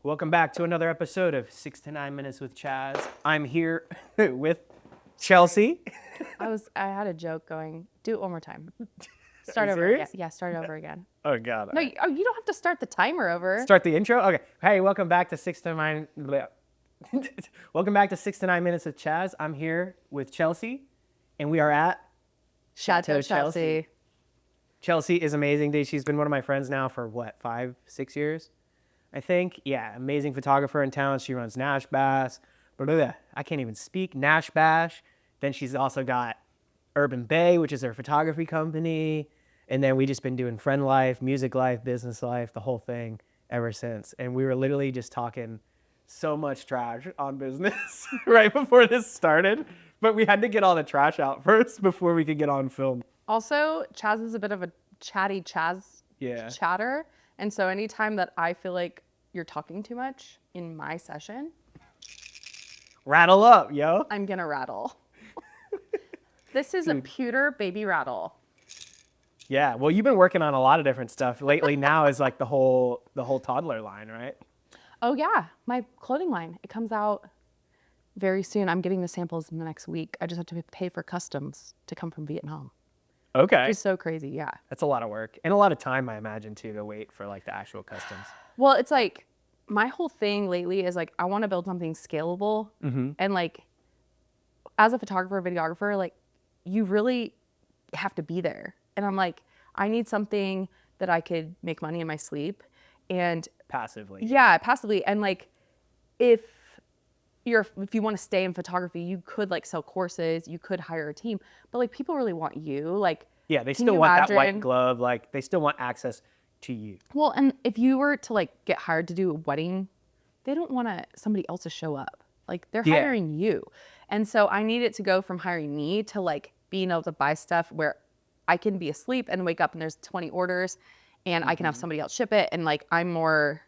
Welcome back to another episode of 6 to 9 Minutes with Chaz. I'm here with Chelsea. I had a joke going. Do it one more time. Start you over. serious? Yeah, start over again. Oh God. No, you don't have to start the timer over. Start the intro. Okay. Hey, welcome back to 6 to 9. Welcome back to 6 to 9 Minutes with Chaz. I'm here with Chelsea, and we are at Chateau Chelsea. Chelsea is amazing, dude. She's been one of my friends now for 5-6 years, I think. Yeah, amazing photographer in town. She runs Nash Bash. I can't even speak. Nash Bash. Then she's also got Urban Bay, which is her photography company. And then we just been doing friend life, music life, business life, the whole thing ever since. And we were literally just talking so much trash on business right before this started. But we had to get all the trash out first before we could get on film. Also, Chaz is a bit of a chatty chatter. And so anytime that I feel like you're talking too much in my session, Rattle up, yo. I'm going to rattle. This is a pewter baby rattle. Yeah, well, you've been working on a lot of different stuff lately. Now is like the whole toddler line, right? Oh yeah, my clothing line. It comes out very soon. I'm getting the samples in the next week. I just have to pay for customs to come from Vietnam. Okay. It's so crazy, yeah. That's a lot of work and a lot of time, I imagine, too, to wait for like the actual customs. Well, it's like my whole thing lately is like I want to build something scalable, and like as a photographer, videographer, like you really have to be there. And I'm like, I need something that I could make money in my sleep and Passively. yeah, passively. And like if you want to stay in photography, you could like sell courses, you could hire a team, but like people really want you. Like, Yeah, they can still you want that white imagine? glove. Like they still want access to you. Well, and if you were to like get hired to do a wedding, they don't want somebody else to show up. Like they're Yeah. hiring you. And so I need it to go from hiring me to like being able to buy stuff where I can be asleep and wake up and there's 20 orders and I can have somebody else ship it. And like I'm more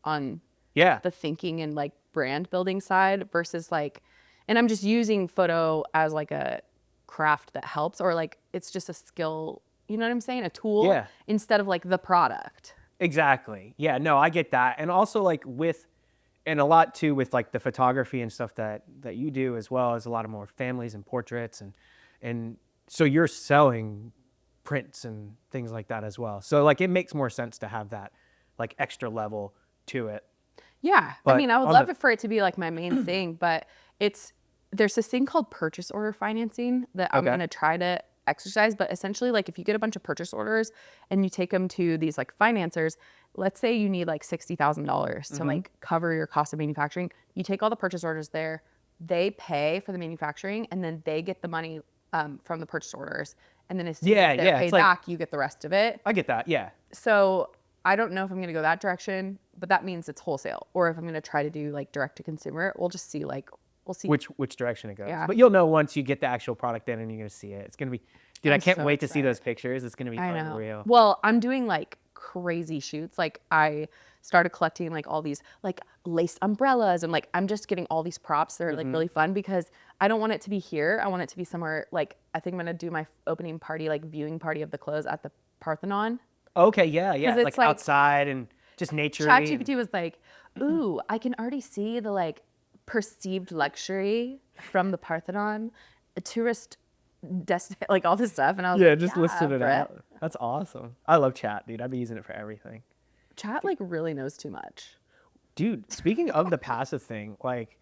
on Yeah. the thinking and like brand building side versus like, and I'm just using photo as like a craft that helps, or like it's just a skill, you know what I'm saying? A tool Yeah. instead of like the product. Exactly. Yeah, no, I get that. And also like and a lot too with like the photography and stuff that you do, as well as a lot of more families and portraits and so you're selling prints and things like that as well. So like it makes more sense to have that like extra level to it. Yeah. But I mean, I would on love the- it for it to be like my main thing, but there's this thing called purchase order financing that I'm Okay. going to try to exercise. But essentially, like if you get a bunch of purchase orders and you take them to these like financiers, let's say you need like $60,000 to like cover your cost of manufacturing. You take all the purchase orders there, they pay for the manufacturing, and then they get the money from the purchase orders. And then as soon as they're paid it's like- back, you get the rest of it. I get that. Yeah. So I don't know if I'm going to go that direction, but that means it's wholesale. Or if I'm going to try to do like direct to consumer, we'll just see we'll see. Which direction it goes. Yeah. But you'll know once you get the actual product in and you're going to see it. It's going to be, dude, I I'm can't so wait to see excited. those pictures. It's going to be I know. unreal. Well, I'm doing like crazy shoots. Like I started collecting like all these like lace umbrellas and like I'm just getting all these props that are like really fun because I don't want it to be here. I want it to be somewhere like I think I'm going to do my opening party, like viewing party of the clothes at the Parthenon. Okay, yeah, yeah. 'Cause it's Like like- outside and just nature. ChatGPT was like, ooh, I can already see the like perceived luxury from the Parthenon, a tourist destination, like all this stuff. And I was Yeah, like, just listed it Brett. out. That's awesome. I love chat, dude. I've been using it for everything. Chat like really knows too much. Dude, speaking of the passive thing, like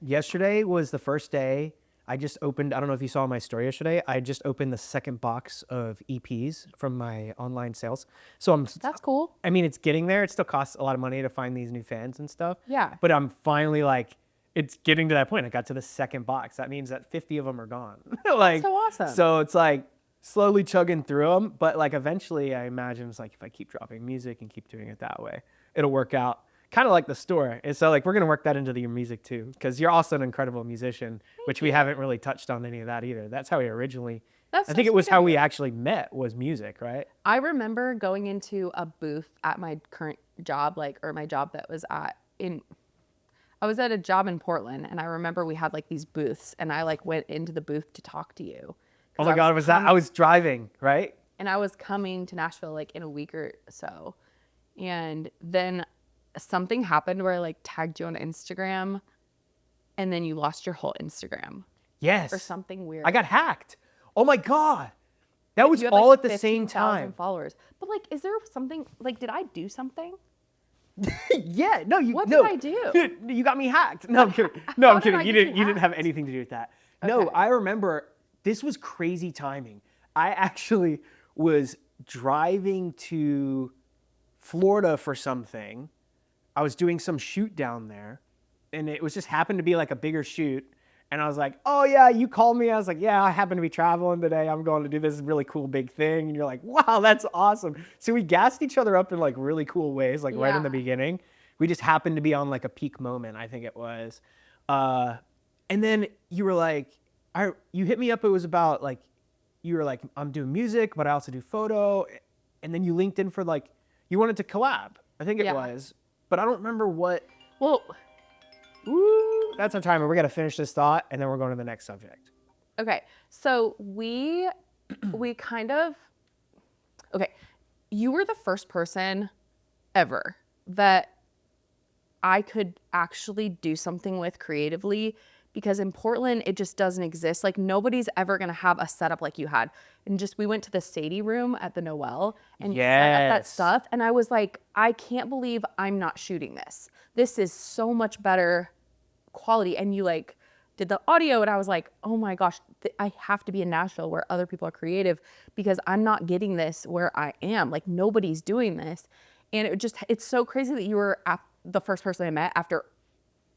yesterday was the first day I just opened, I don't know if you saw my story yesterday, I just opened the second box of EPs from my online sales. So That's cool. I mean, it's getting there. It still costs a lot of money to find these new fans and stuff. Yeah. But I'm finally like, it's getting to that point. I got to the second box. That means that 50 of them are gone. Like, So awesome. So it's like slowly chugging through them. But like eventually I imagine it's like if I keep dropping music and keep doing it that way, it'll work out. Kind of like the store. And so like we're going to work that into your music too, because you're also an incredible musician, which we haven't really touched on any of that either. That's how we originally, That's I think so it was sweet how of we you. actually met, was music, right? I remember going into a booth at my current job, like, or my job that was I was at a job in Portland, and I remember we had like these booths, and I like went into the booth to talk to you. Oh my God, I was driving, right? And I was coming to Nashville like in a week or so. And then something happened where I like tagged you on Instagram and then you lost your whole Instagram Yes. or something weird. I got hacked. Oh my God. That was You had, all like, at the same 15,000 time. followers. But like, is there something like, did I do something? Yeah, no, What no. did I do? You got me hacked. No, I'm kidding. No, How I'm did kidding. I You get didn't. you You didn't have hacked? anything to do with that. No, Okay. I remember this was crazy timing. I actually was driving to Florida for something. I was doing some shoot down there, and it was just happened to be like a bigger shoot. And I was like, oh yeah, you called me. I was like, yeah, I happen to be traveling today. I'm going to do this really cool big thing. And you're like, wow, that's awesome. So we gassed each other up in like really cool ways, like right in the Yeah. beginning. We just happened to be on like a peak moment, I think it was. And then you were like, you hit me up. It was about like, you were like, I'm doing music, but I also do photo. And then you linked in for like, you wanted to collab, I think it Yeah. was. But I don't remember what. Well, Woo, that's our timer. We got to finish this thought, and then we're going to the next subject. okay. So we kind of, okay. You were the first person ever that I could actually do something with creatively, because in Portland, it just doesn't exist. Like, nobody's ever going to have a setup like you had. And just, we went to the Sadie room at the Noel and set up that Yes. stuff. And I was like, I can't believe I'm not shooting this. This is so much better quality. And you like did the audio, and I was like, oh my gosh, I have to be in Nashville where other people are creative, because I'm not getting this where I am. Like, nobody's doing this. And it's so crazy that you were the first person I met after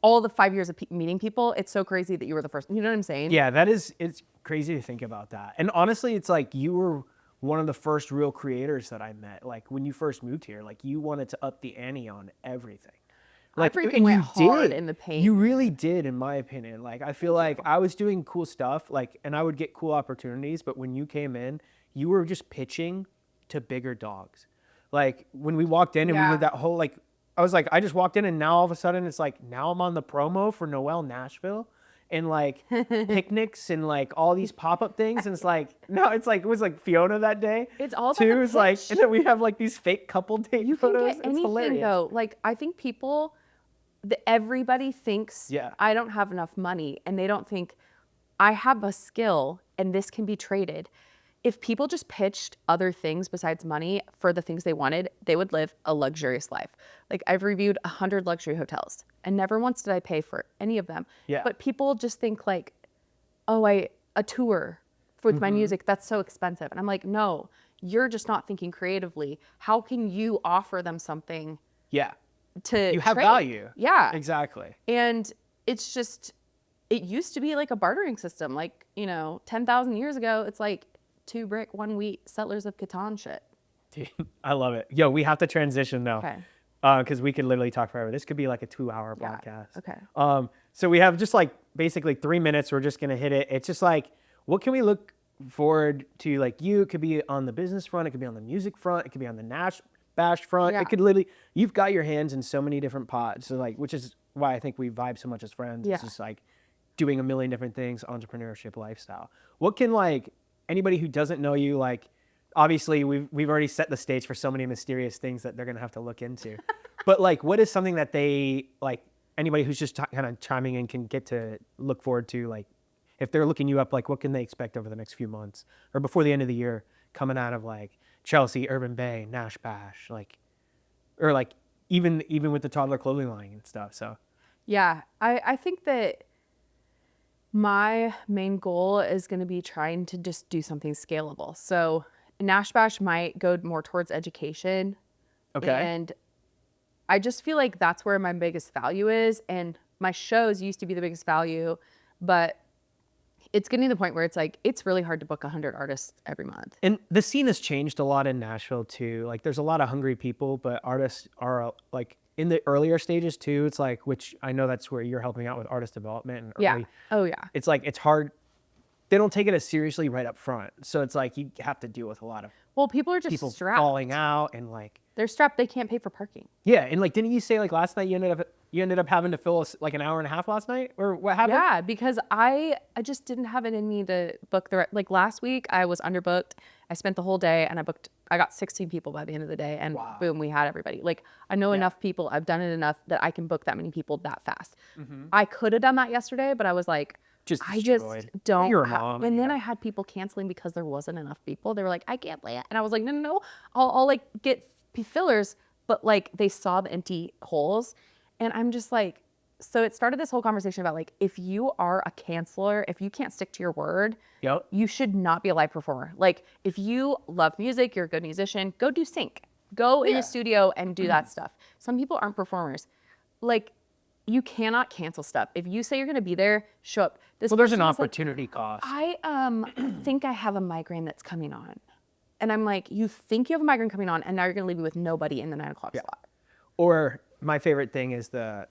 all the 5 years of meeting people. It's so crazy that you were the first. You know what I'm saying? Yeah, it's crazy to think about that. And honestly, it's like you were one of the first real creators that I met. Like when you first moved here, like you wanted to up the ante on everything. Like, freaking and went you hard did. in the paint. You really did, in my opinion. Like I feel like I was doing cool stuff, like, and I would get cool opportunities. But when you came in, you were just pitching to bigger dogs. Like when we walked in and we Yeah. did that whole like, I was like, I just walked in and now all of a sudden it's like, now I'm on the promo for Noel Nashville and like picnics and like all these pop-up things. And it's like, no, it's like, it was like Fiona that day. It's all about too. the It's like, pitch. and then we have like these fake couple date You can photos. get It's anything hilarious. though. Like, I think people, everybody thinks Yeah. I don't have enough money, and they don't think I have a skill and this can be traded. If people just pitched other things besides money for the things they wanted, they would live a luxurious life. Like, I've reviewed 100 luxury hotels, and never once did I pay for any of them. Yeah. But people just think like, oh, a tour with my music, that's so expensive. And I'm like, no, you're just not thinking creatively. How can you offer them something Yeah. to You have trade? value. Yeah. Exactly. And it's just, it used to be like a bartering system. Like, 10,000 years ago, it's like 2 brick, 1 wheat, Settlers of Catan shit. Dude, I love it. Yo, we have to transition now. Okay. Because we could literally talk forever. This could be like a 2-hour Yeah. podcast. Okay. So we have just like basically 3 minutes. We're just gonna hit it. It's just like, what can we look forward to? Like you, it could be on the business front, it could be on the music front, it could be on the Nash Bash front. Yeah. It could literally, you've got your hands in so many different pots. So like, which is why I think we vibe so much as friends. Yeah. It's just like doing a million different things, entrepreneurship, lifestyle. What can like anybody who doesn't know you, like obviously we've already set the stage for so many mysterious things that they're gonna have to look into. But like, what is something that they like? Anybody who's just kind of chiming in can get to look forward to, like, if they're looking you up, like, what can they expect over the next few months or before the end of the year coming out of like Chelsea, Urban Bay, Nash Bash, like, or like even with the toddler clothing line and stuff. So Yeah. I think that my main goal is going to be trying to just do something scalable. So Nash Bash might go more towards education. okay, And I just feel like that's where my biggest value is. And my shows used to be the biggest value, but it's getting to the point where it's like, it's really hard to book 100 artists every month. and the scene has changed a lot in Nashville too. Like, there's a lot of hungry people, but artists are like in the earlier stages too. It's like, which I know that's where you're helping out with artist development and Yeah. early. Oh, yeah. It's like, it's hard. They don't take it as seriously right up front. So it's like you have to deal with a lot of Well, people are just people strapped. falling out and like They're strapped. They can't pay for parking. Yeah, and like, didn't you say like last night you ended up having to fill like an hour and a half last night, or what happened? Yeah, because I just didn't have it in me to book like last week I was underbooked. I spent the whole day and I got 16 people by the end of the day, and boom, we had everybody. Like, I know enough people. I've done it enough that I can book that many people that fast. I could have done that yesterday, but I was like, I just don't. You're a mom. And then I had people canceling because there wasn't enough people. They were like, I can't play it. And I was like, no. I'll like get fillers, but like they saw the empty holes. And I'm just like, so it started this whole conversation about like, if you are a canceler, if you can't stick to your word, you should not be a live performer. Like, if you love music, you're a good musician, go do sync. Go in a studio and do that stuff. Some people aren't performers. Like, you cannot cancel stuff. If you say you're going to be there, show up. There's an opportunity cost. I think I have a migraine that's coming on. And I'm like, you think you have a migraine coming on, and now you're going to leave me with nobody in the 9 o'clock slot. Or my favorite thing is the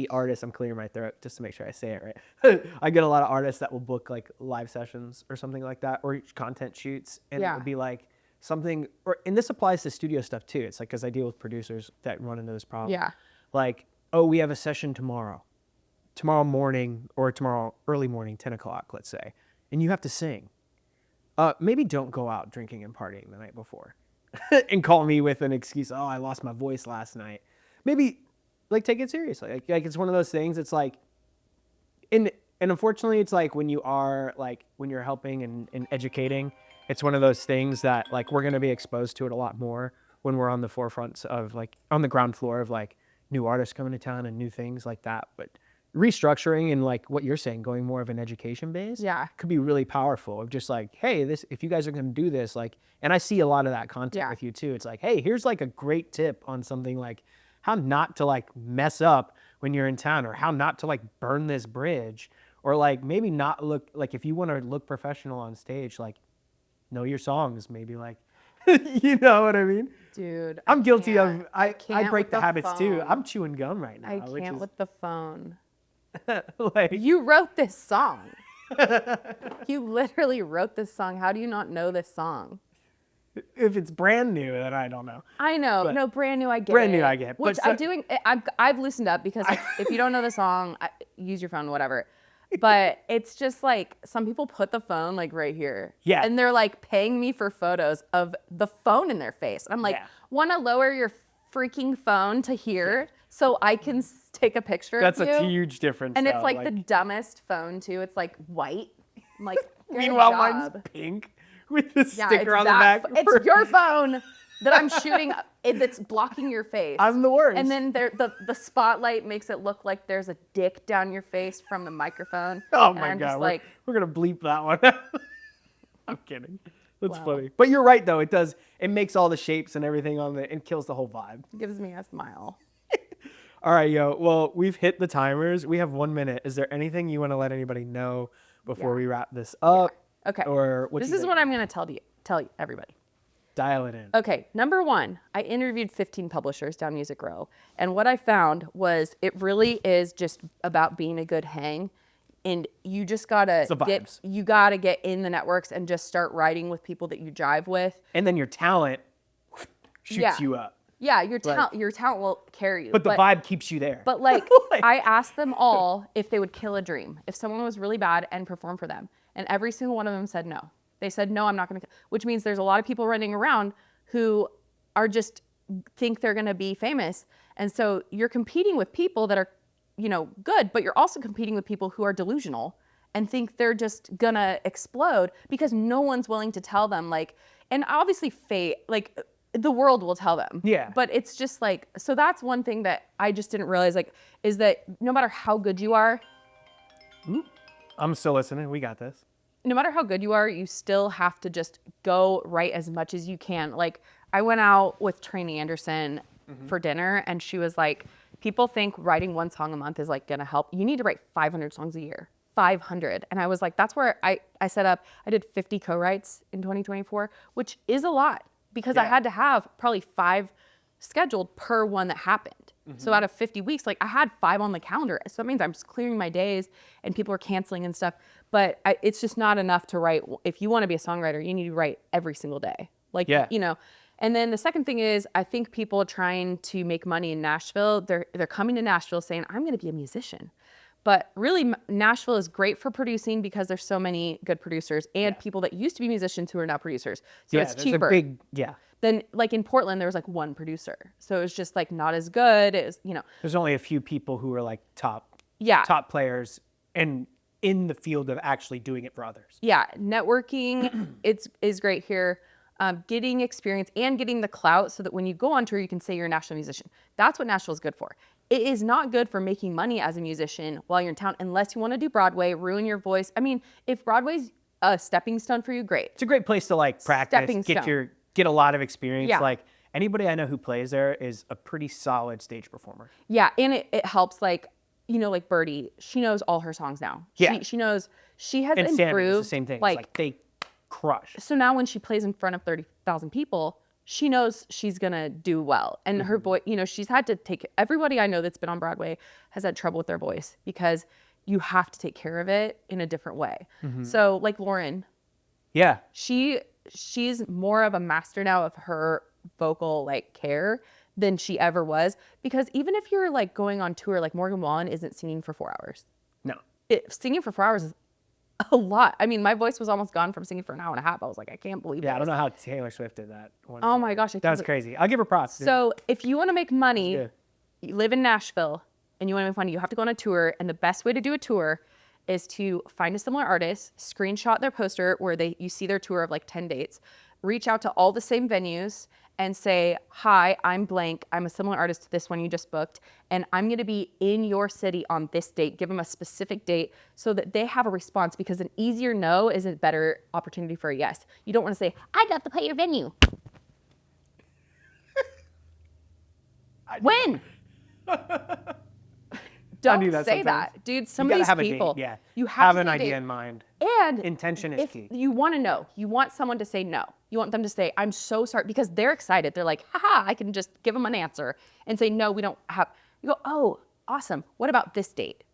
artist. I'm clearing my throat just to make sure I say it right. I get a lot of artists that will book like live sessions or something like that, or content shoots, and it would be like something. And this applies to studio stuff too. It's like, because I deal with producers that run into this problem. Yeah. Like, oh, we have a session tomorrow morning, or tomorrow early morning, 10 o'clock, let's say, and you have to sing. Maybe don't go out drinking and partying the night before and call me with an excuse. Oh, I lost my voice last night. Maybe like take it seriously. Like it's one of those things. It's like, and unfortunately it's like when you're helping and educating, it's one of those things that like we're going to be exposed to it a lot more when we're on the forefronts of like on the ground floor of like new artists coming to town and new things like that. But restructuring and like what you're saying, going more of an education base, could be really powerful. Of just like, hey, if you guys are going to do this, like, and I see a lot of that content with you too. It's like, hey, here's like a great tip on something like how not to like mess up when you're in town, or how not to like burn this bridge, or like maybe not look like, if you want to look professional on stage, like know your songs, maybe like, you know what I mean? Dude, I'm guilty of, I break the habits too. I'm chewing gum right now. I can't with the phone. Like, you wrote this song. You literally wrote this song. How do you not know this song? If it's brand new, then I don't know. I know. No, brand new, I get brand it. new, I get. Which I've loosened up, because if you don't know the song, use your phone, whatever. But it's just like, some people put the phone like right here. Yeah. And they're like paying me for photos of the phone in their face. And I'm like, want to lower your freaking phone to here so I can take a picture That's of you? a huge difference. And it's like the dumbest phone too. It's like white. I'm like, meanwhile, mine's pink with the sticker on the back. It's your phone that I'm shooting that's blocking your face. I'm the worst. And then the spotlight makes it look like there's a dick down your face from the microphone. Oh my God, we're gonna bleep that one out. I'm kidding. That's funny. But you're right though. It makes all the shapes and everything on it kills the whole vibe. Gives me a smile. All right, yo. Well, we've hit the timers. We have 1 minute. Is there anything you want to let anybody know before we wrap this up? Yeah. Okay. Or this is what I'm going to tell you, everybody. Dial it in. Okay. Number one, I interviewed 15 publishers down Music Row. And what I found was it really is just about being a good hang. And you just gotta get in the networks and just start writing with people that you jive with. And then your talent shoots you up. Yeah, your talent will carry you. But the vibe keeps you there. But like, I asked them all if they would kill a dream, if someone was really bad and perform for them. And every single one of them said no. They said, no, I'm not going to, which means there's a lot of people running around who are just think they're going to be famous. And so you're competing with people that are, good, but you're also competing with people who are delusional and think they're just going to explode because no one's willing to tell them, like, and obviously fate, like, the world will tell them. Yeah. But it's just like, so that's one thing that I just didn't realize, like, is that no matter how good you are. I'm still listening. We got this. No matter how good you are, you still have to just go write as much as you can. Like, I went out with Trainee Anderson for dinner, and she was like, people think writing one song a month is like gonna help. You need to write 500 songs a year. 500. And I was like, that's where I set up, I did 50 co-writes in 2024, which is a lot. Because I had to have probably 5 scheduled per one that happened. So out of 50 weeks, like I had 5 on the calendar. So that means I'm just clearing my days and people are canceling and stuff. But it's just not enough to write. If you want to be a songwriter, you need to write every single day. Like, And then the second thing is, I think people trying to make money in Nashville, they're coming to Nashville saying, I'm going to be a musician. But really, Nashville is great for producing because there's so many good producers and people that used to be musicians who are now producers. So it's cheaper. Then like in Portland, there was like one producer. So it was just like not as good. It was, There's only a few people who are like top players and in the field of actually doing it for others. Yeah. Networking is great here. Getting experience and getting the clout so that when you go on tour, you can say you're a national musician. That's what Nashville is good for. It is not good for making money as a musician while you're in town, unless you want to do Broadway, ruin your voice. I mean, if Broadway's a stepping stone for you, great. It's a great place to like practice, get a lot of experience. Yeah. Like anybody I know who plays there is a pretty solid stage performer. Yeah, and it helps like, like Birdie, she knows all her songs now. Yeah. She knows, she has and improved. Sammy, it's the same thing. Like, it's like they crush. So now when she plays in front of 30,000 people, she knows she's going to do well. And her voice, she's had to everybody I know that's been on Broadway has had trouble with their voice because you have to take care of it in a different way. So like Lauren. Yeah. She's more of a master now of her vocal like care than she ever was, because even if you're like going on tour, like Morgan Wallen isn't singing for 4 hours. No. Singing for 4 hours is a lot. I mean, my voice was almost gone from singing for an hour and a half. I was like, I can't believe I don't know how Taylor Swift did that. Oh my gosh. That was crazy. I'll give her props. So if you want to make money, you live in Nashville and you want to make money, you have to go on a tour. And the best way to do a tour is to find a similar artist, screenshot their poster where you see their tour of like 10 dates, reach out to all the same venues and say, hi, I'm blank. I'm a similar artist to this one you just booked, and I'm gonna be in your city on this date. Give them a specific date so that they have a response, because an easier no is a better opportunity for a yes. You don't wanna say, I'd love to play your venue. When? Don't say that. Dude, some of these people, you have an idea in mind. And intention is key. You want to know. You want someone to say no. You want them to say, I'm so sorry, because they're excited. They're like, haha, I can just give them an answer and say, no, we don't have. You go, oh, awesome. What about this date?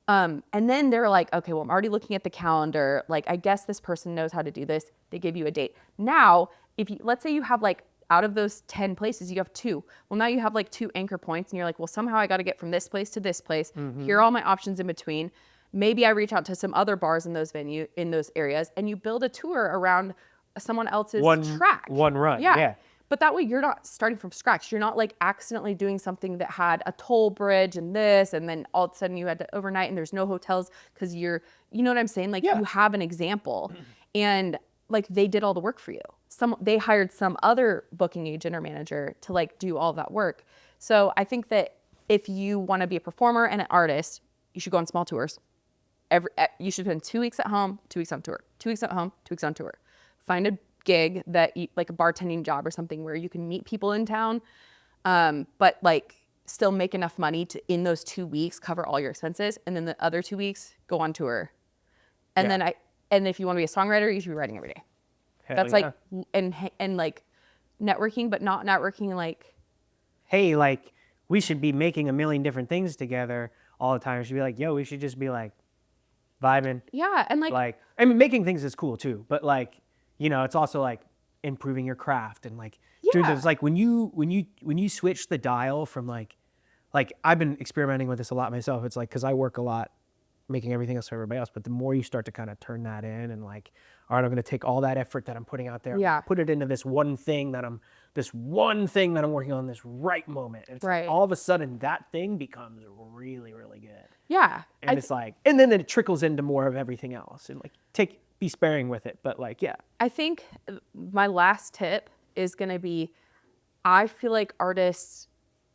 And then they're like, okay, well, I'm already looking at the calendar. Like, I guess this person knows how to do this. They give you a date. Now, let's say you have like, out of those 10 places, you have 2. Well, now you have like 2 anchor points and you're like, well, somehow I got to get from this place to this place. Here are all my options in between. Maybe I reach out to some other bars in those areas, and you build a tour around someone else's track. One run. Yeah. But that way you're not starting from scratch. You're not like accidentally doing something that had a toll bridge and this, and then all of a sudden you had to overnight and there's no hotels because you know what I'm saying? Like you have an example, and like they did all the work for you. They hired some other booking agent or manager to like do all of that work. So I think that if you want to be a performer and an artist, you should go on small tours. You should spend 2 weeks at home, 2 weeks on tour, 2 weeks at home, 2 weeks on tour. Find a gig like a bartending job or something where you can meet people in town, but like still make enough money to in those 2 weeks cover all your expenses, and then the other 2 weeks go on tour. And then if you want to be a songwriter, you should be writing every day. That's like and like networking, but not networking like, hey, like we should be making a million different things together all the time. We should be like, yo, we should just be like vibing. Yeah, and like I mean, making things is cool too, but like, it's also like improving your craft and like, dude, it's like when you switch the dial from like I've been experimenting with this a lot myself. It's like, cause I work a lot making everything else for everybody else, but the more you start to kind of turn that in and like, all right, I'm going to take all that effort that I'm putting out there, put it into this one thing that I'm working on this right moment. And it's like, all of a sudden that thing becomes really, really good. Yeah. And it's like, and then it trickles into more of everything else, and like be sparing with it. But like, yeah. I think my last tip is going to be, I feel like artists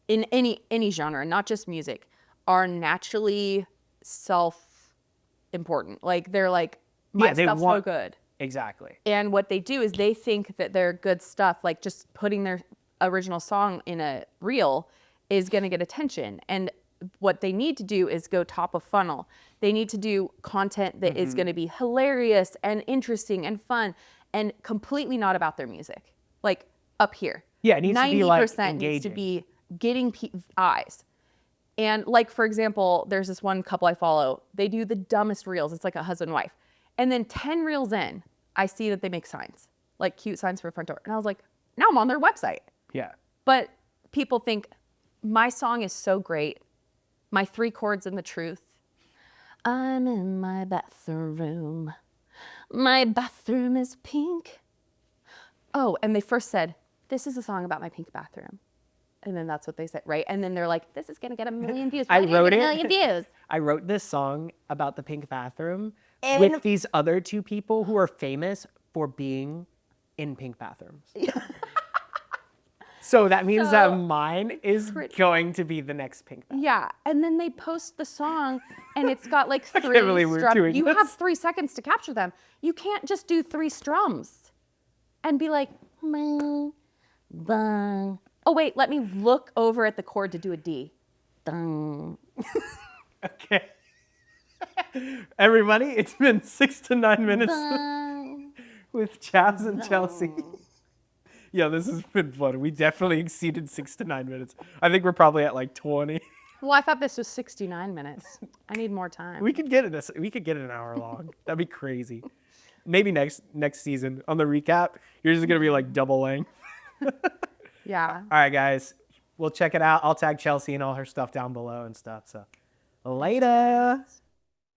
in any genre, not just music, are naturally self-important. Like they're like, my stuff's so good. Exactly. And what they do is they think that their good stuff, like just putting their original song in a reel, is going to get attention. And what they need to do is go top of funnel. They need to do content that is going to be hilarious and interesting and fun and completely not about their music. Like up here. Yeah, it needs to be like engaging. Needs to be getting eyes. And like, for example, there's this one couple I follow. They do the dumbest reels. It's like a husband and wife. And then 10 reels in, I see that they make signs, like cute signs for a front door. And I was like, Now I'm on their website. Yeah. But people think my song is so great. My 3 chords and the truth. I'm in my bathroom. My bathroom is pink. Oh, and they first said, this is a song about my pink bathroom. And then that's what they said, right? And then they're like, this is going to get 1 million views. I wrote it. 1 million views. I wrote this song about the pink bathroom And- with these other 2 people who are famous for being in pink bathrooms. So that means that mine is going to be the next pink bathroom. Yeah, and then they post the song, and it's got like 3 can't believe we're doing You this. have 3 seconds to capture them. You can't just do 3 strums and be like, bang, bang. Oh wait, let me look over at the chord to do a D. Dun. Okay. Everybody, it's been 6 to 9 minutes Dun. with Chaz and Chelsea. Yeah, this has been fun. We definitely exceeded 6 to 9 minutes. I think we're probably at like 20. Well, I thought this was 69 minutes. I need more time. We could get it. We could get it an hour long. That'd be crazy. Maybe next season on the recap, yours is gonna be like double length. Yeah. All right, guys, we'll check it out. I'll tag Chelsea and all her stuff down below and stuff. So later.